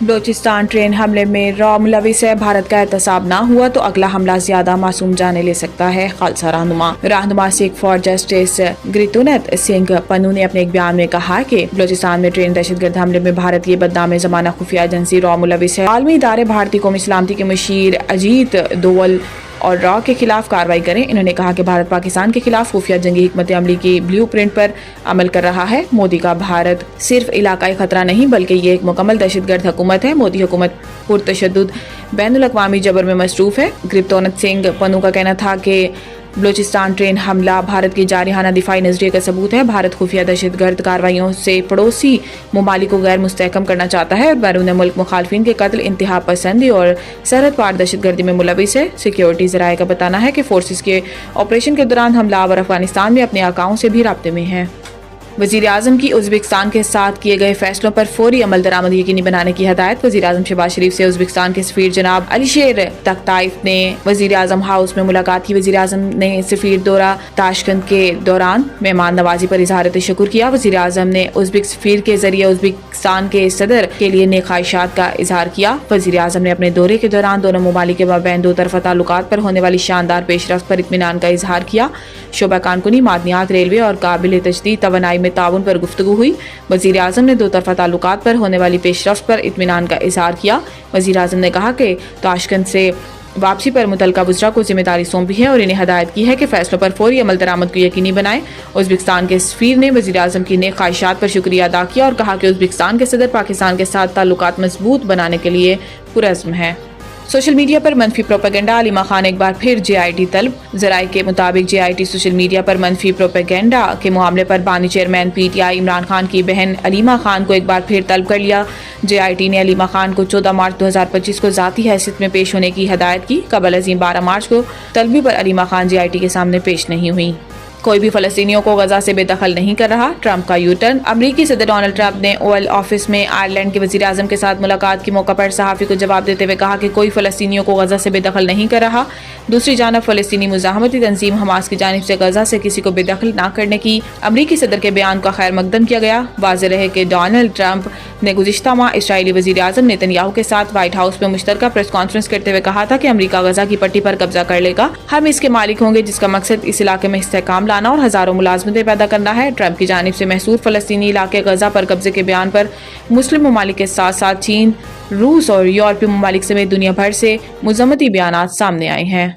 Balochistan train حملے میں را ملوث ہے، بھارت کا احتساب نہ ہوا تو اگلا حملہ زیادہ معصوم جانے لے سکتا ہے۔ خالصہ رہنما سکھ فار جسٹس گریتونت سنگھ پنو نے اپنے ایک بیان میں کہا کہ بلوچستان میں ٹرین دہشت گرد حملے میں بھارت کی بدنام زمانہ خفیہ ایجنسی را ملوث ہے۔ عالمی ادارے بھارتی قومی سلامتی کے مشیر اجیت دوول اور را کے خلاف کارروائی کریں۔ انہوں نے کہا کہ بھارت پاکستان کے خلاف خفیہ جنگی حکمت عملی کی بلیو پرنٹ پر عمل کر رہا ہے۔ مودی کا بھارت صرف علاقائی خطرہ نہیں بلکہ یہ ایک مکمل دہشت گرد حکومت ہے۔ مودی حکومت پرتشدد بین الاقوامی جبر میں مصروف ہے۔ گریتونت سنگھ پنو کا کہنا تھا کہ بلوچستان ٹرین حملہ بھارت کی جارحانہ دفاعی نظریے کا ثبوت ہے۔ بھارت خفیہ دہشت گرد کارروائیوں سے پڑوسی ممالک کو غیر مستحکم کرنا چاہتا ہے اور بیرون ملک مخالفین کے قتل، انتہا پسندی اور سرحد پار دہشت گردی میں ملوث ہے۔ سیکیورٹی ذرائع کا بتانا ہے کہ فورسز کے آپریشن کے دوران حملہ آور افغانستان میں اپنے آقاؤں سے بھی رابطے میں ہیں۔ وزیر اعظم کی ازبکستان کے ساتھ کیے گئے فیصلوں پر فوری عمل درآمد یقینی بنانے کی ہدایت۔ وزیر اعظم شہباز شریف سے ازبکستان کے سفیر جناب علیشیر تقتائف نے وزیر اعظم ہاؤس میں ملاقات کی۔ وزیر اعظم نے سفیر دورہ تاشقند کے دوران مہمان نوازی پر اظہار شکر کیا۔ وزیر اعظم نے ازبک سفیر کے ذریعے ازبکستان کے صدر کے لیے نیک خواہشات کا اظہار کیا۔ وزیر اعظم نے اپنے دورے کے دوران دونوں ممالک کے مابین دو طرفہ تعلقات پر ہونے والی شاندار پیش رفت پر اطمینان کا اظہار کیا۔ شعبہ کانکنی، معدنیات، ریلوے اور قابل تجدید توانائی میں تعاون پر گفتگو ہوئی۔ وزیر اعظم نے دو طرفہ تعلقات پر ہونے والی پیش رفت پر اطمینان کا اظہار کیا۔ وزیر اعظم نے کہا کہ تاشقند سے واپسی پر متعلقہ وزراء کو ذمہ داری سونپی ہے اور انہیں ہدایت کی ہے کہ فیصلوں پر فوری عمل درآمد کو یقینی بنائیں۔ ازبکستان کے سفیر نے وزیر اعظم کی نیک خواہشات پر شکریہ ادا کیا اور کہا کہ ازبکستان کے صدر پاکستان کے ساتھ تعلقات مضبوط بنانے کے لیے پرعزم ہیں۔ سوشل میڈیا پر منفی پروپیگنڈا، علیمہ خان ایک بار پھر جے آئی ٹی طلب۔ ذرائع کے مطابق جے آئی ٹی سوشل میڈیا پر منفی پروپیگنڈا کے معاملے پر بانی chairman P T I Imran Khan کی بہن علیمہ خان کو ایک بار پھر طلب کر لیا۔ جے آئی ٹی نے علیمہ خان کو 14 مارچ 2025 کو ذاتی حیثیت میں پیش ہونے کی ہدایت کی۔ قبل ازیں 12 مارچ کو طلبی پر علیمہ خان جے آئی ٹی کے سامنے پیش نہیں ہوئی۔ کوئی بھی فلسطینیوں کو غزہ سے بے دخل نہیں کر رہا، ٹرمپ کا یو ٹرن۔ امریکی صدر ڈونلڈ ٹرمپ نے اوول آفس میں آئرلینڈ کے وزیر اعظم کے ساتھ ملاقات کے موقع پر صحافی کو جواب دیتے ہوئے کہا کہ کوئی فلسطینیوں کو غزہ سے بے دخل نہیں کر رہا۔ دوسری جانب فلسطینی مزاحمتی تنظیم حماس کی جانب سے غزہ سے کسی کو بے دخل نہ کرنے کی امریکی صدر کے بیان کا خیر مقدم کیا گیا۔ واضح رہے کہ ڈونلڈ ٹرمپ نے گزشتہ ماہ اسرائیلی وزیر اعظم نیتن یاہو کے ساتھ وائٹ ہاؤس میں مشترکہ پریس کانفرنس کرتے ہوئے کہا تھا کہ امریکہ غزہ کی پٹی پر قبضہ کر لے گا، ہم اس کے مالک ہوں گے، جس کا مقصد اس علاقے میں استحکام لانا اور ہزاروں ملازمتیں پیدا کرنا ہے۔ ٹرمپ کی جانب سے محصور فلسطینی علاقے غزہ پر قبضے کے بیان پر مسلم ممالک کے ساتھ ساتھ چین، روس اور یورپی ممالک سمیت دنیا بھر سے مذمتی بیانات سامنے آئے ہیں۔